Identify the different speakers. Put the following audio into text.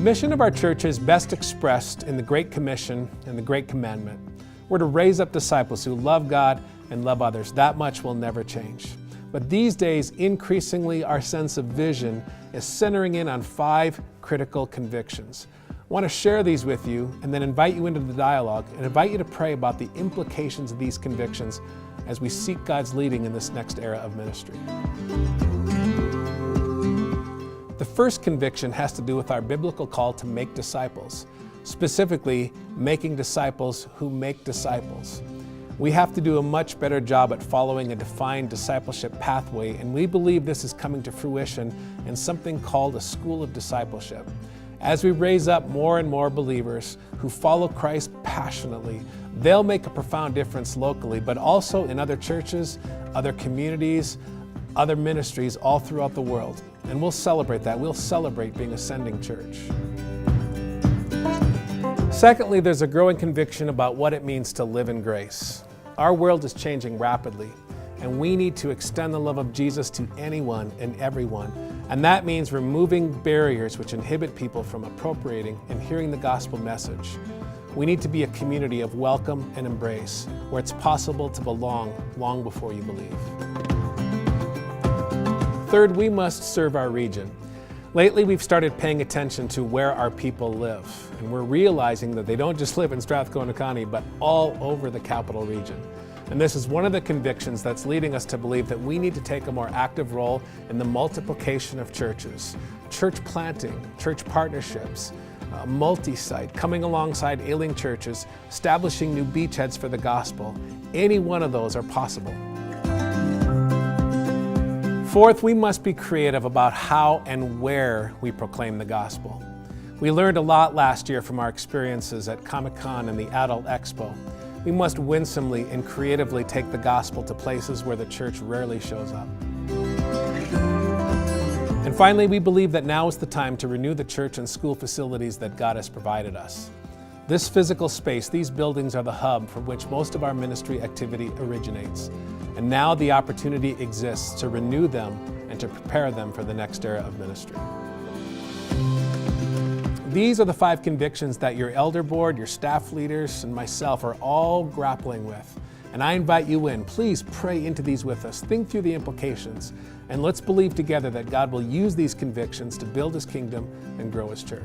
Speaker 1: mission of our church is best expressed in the Great Commission and the Great Commandment. We're to raise up disciples who love God and love others. That much will never change. But these days, increasingly, our sense of vision is centering in on 5 critical convictions. I want to share these with you and then invite you into the dialogue and invite you to pray about the implications of these convictions as we seek God's leading in this next era of ministry. The first conviction has to do with our biblical call to make disciples, specifically making disciples who make disciples. We have to do a much better job at following a defined discipleship pathway, and we believe this is coming to fruition in something called a school of discipleship. As we raise up more and more believers who follow Christ passionately, they'll make a profound difference locally, but also in other churches, other communities, other ministries all throughout the world. And we'll celebrate that. We'll celebrate being a sending church. Secondly, there's a growing conviction about what it means to live in grace. Our world is changing rapidly, and we need to extend the love of Jesus to anyone and everyone. And that means removing barriers which inhibit people from appropriating and hearing the gospel message. We need to be a community of welcome and embrace, where it's possible to belong long before you believe. Third, we must serve our region. Lately, we've started paying attention to where our people live, and we're realizing that they don't just live in Strathcona County, but all over the capital region. And this is one of the convictions that's leading us to believe that we need to take a more active role in the multiplication of churches, church planting, church partnerships, multi-site, coming alongside ailing churches, establishing new beachheads for the gospel. Any one of those are possible. Fourth, we must be creative about how and where we proclaim the gospel. We learned a lot last year from our experiences at Comic-Con and the Adult Expo. We must winsomely and creatively take the gospel to places where the church rarely shows up. And finally, we believe that now is the time to renew the church and school facilities that God has provided us. This physical space, these buildings are the hub from which most of our ministry activity originates. And now the opportunity exists to renew them and to prepare them for the next era of ministry. These are the 5 convictions that your elder board, your staff leaders, and myself are all grappling with. And I invite you in. Please pray into these with us. Think through the implications. And let's believe together that God will use these convictions to build His kingdom and grow His church.